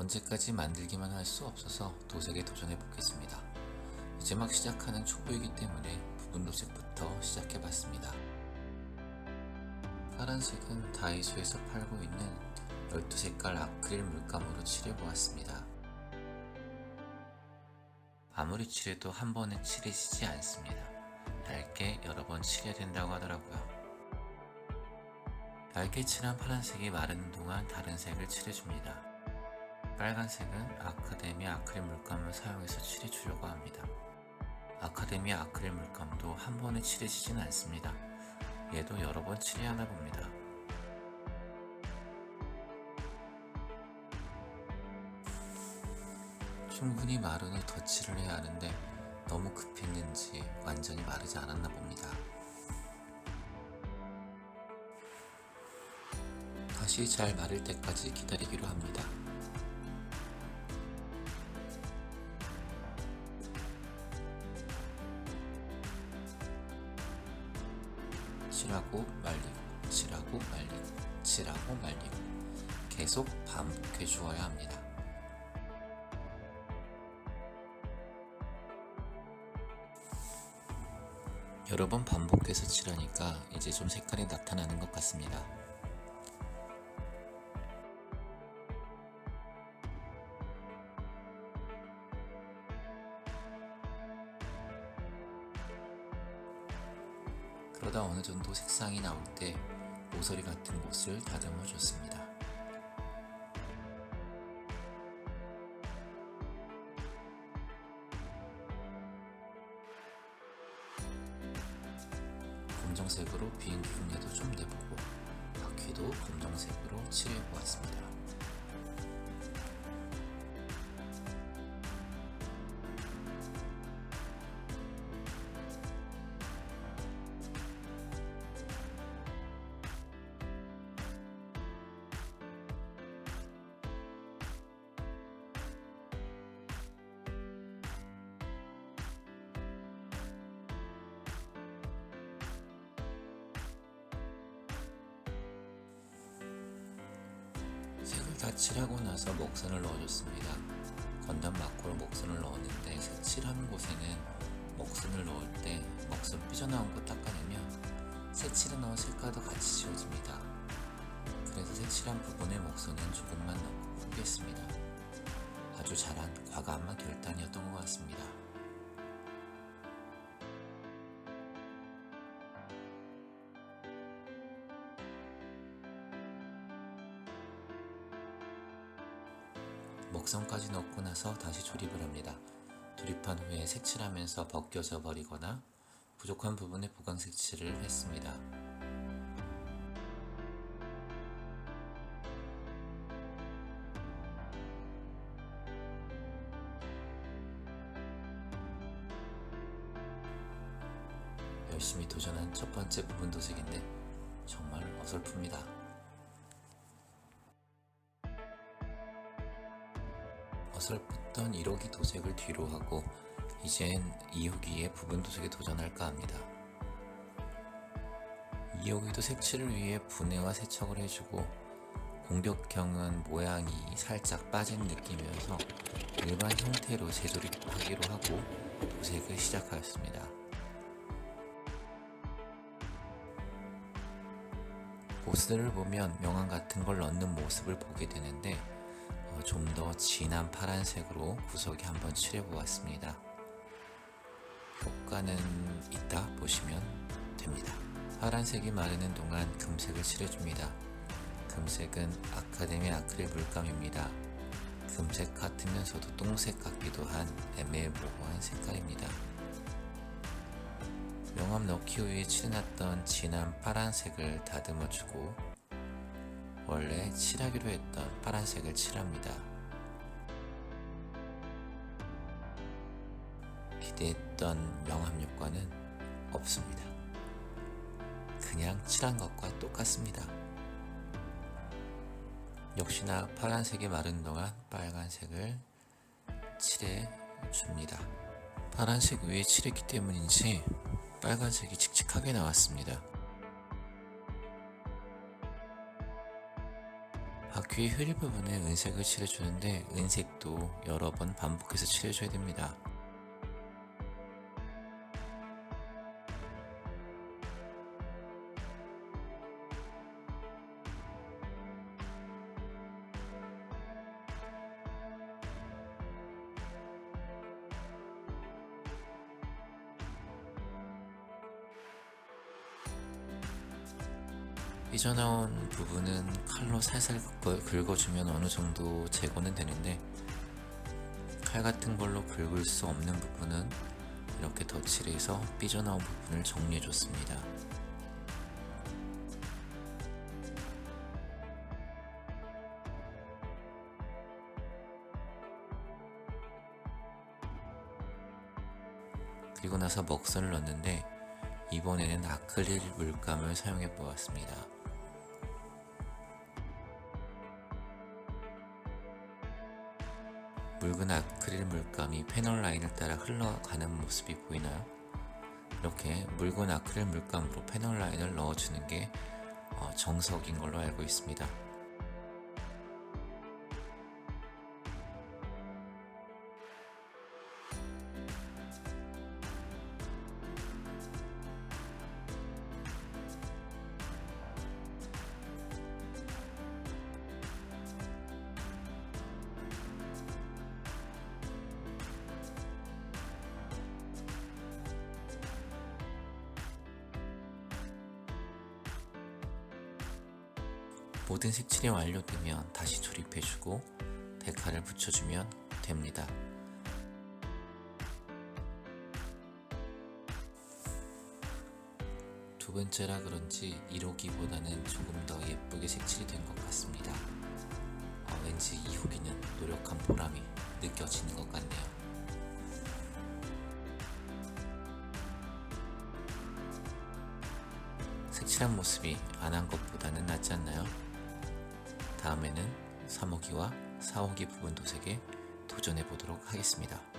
언제까지 만들기만 할 수 없어서 도색에 도전해 보겠습니다. 이제 막 시작하는 초보이기 때문에 부분 도색부터 시작해 봤습니다. 파란색은 다이소에서 팔고 있는 12색깔 아크릴 물감으로 칠해 보았습니다. 아무리 칠해도 한 번에 칠해지지 않습니다. 얇게 여러 번 칠해야 된다고 하더라고요. 얇게 칠한 파란색이 마르는 동안 다른 색을 칠해줍니다. 빨간색은 아카데미 아크릴 물감을 사용해서 칠해주려고 합니다. 아카데미 아크릴 물감도 한 번에 칠해지진 않습니다. 얘도 여러 번 칠해야 하나 봅니다. 충분히 마른 후 덧칠을 해야 하는데 너무 급했는지 완전히 마르지 않았나 봅니다. 다시 잘 마를 때까지 기다리기로 합니다. 칠하고 말리고, 칠하고 말리고, 칠하고 말리고 계속 반복해 주어야 합니다. 여러 번 반복해서 칠하니까 이제 좀 색깔이 나타나는 것 같습니다. 그러다 어느 정도 색상이 나올 때 모서리 같은 곳을 다듬어 줬습니다. 검정색으로 비행기 흉내도 좀 내보고 바퀴도 검정색으로 칠해 보았습니다. 색을 다 칠하고 나서 먹선을 넣어줬습니다. 건담 마커로 먹선을 넣었는데 색칠하는 곳에는 먹선을 넣을 때 먹선 삐져나온 거 닦아내면 색칠에 넣은 색깔도 같이 지워집니다. 그래서 색칠한 부분에 먹선은 조금만 넣고 풀겠습니다. 아주 잘한 과감한 결단이었던 것 같습니다. 먹선까지 넣고 나서 다시 조립을 합니다. 조립한 후에 색칠하면서 벗겨져 버리거나 부족한 부분에 보강 색칠을 했습니다. 열심히 도전한 첫 번째 부분 도색인데 정말 어설픕니다. 어설펐던 1호기 도색을 뒤로 하고 이젠 2호기의 부분 도색에 도전할까 합니다. 2호기도 색칠을 위해 분해와 세척을 해주고 공격형은 모양이 살짝 빠진 느낌이어서 일반 형태로 재조립하기로 하고 도색을 시작하였습니다. 보스들을 보면 명암 같은 걸 넣는 모습을 보게 되는데 좀 더 진한 파란색으로 구석에 한번 칠해보았습니다. 효과는 이따 보시면 됩니다. 파란색이 마르는 동안 금색을 칠해줍니다. 금색은 아카데미 아크릴 물감입니다. 금색 같으면서도 똥색 같기도 한 애매모호한 색깔입니다. 명암 넣기 후에 칠해놨던 진한 파란색을 다듬어주고 원래 칠하기로 했던 파란색을 칠합니다. 기대했던 명암 효과는 없습니다. 그냥 칠한 것과 똑같습니다. 역시나 파란색이 마른 동안 빨간색을 칠해 줍니다. 파란색 위에 칠했기 때문인지 빨간색이 칙칙하게 나왔습니다. 귀 흐릴 부분에 은색을 칠해주는데 은색도 여러 번 반복해서 칠해줘야 됩니다. 삐져나온 부분은 칼로 살살 긁어주면 어느 정도 제거는 되는데, 칼 같은 걸로 긁을 수 없는 부분은 이렇게 덧칠을 해서 삐져나온 부분을 정리해 줬습니다. 그리고 나서 먹선을 넣었는데 이번에는 아크릴 물감을 사용해 보았습니다. 묽은 아크릴 물감이 패널 라인을 따라 흘러가는 모습이 보이나요? 이렇게 묽은 아크릴 물감으로 패널 라인을 넣어주는 게 정석인 걸로 알고 있습니다. 모든 색칠이 완료되면 다시 조립해주고 데칼을 붙여주면 됩니다. 두 번째라 그런지 1호기보다는 조금 더 예쁘게 색칠이 된 것 같습니다. 왠지 2호기는 노력한 보람이 느껴지는 것 같네요. 색칠한 모습이 안 한 것보다는 낫지 않나요? 다음에는 3호기와 4호기 부분 도색에 도전해 보도록 하겠습니다.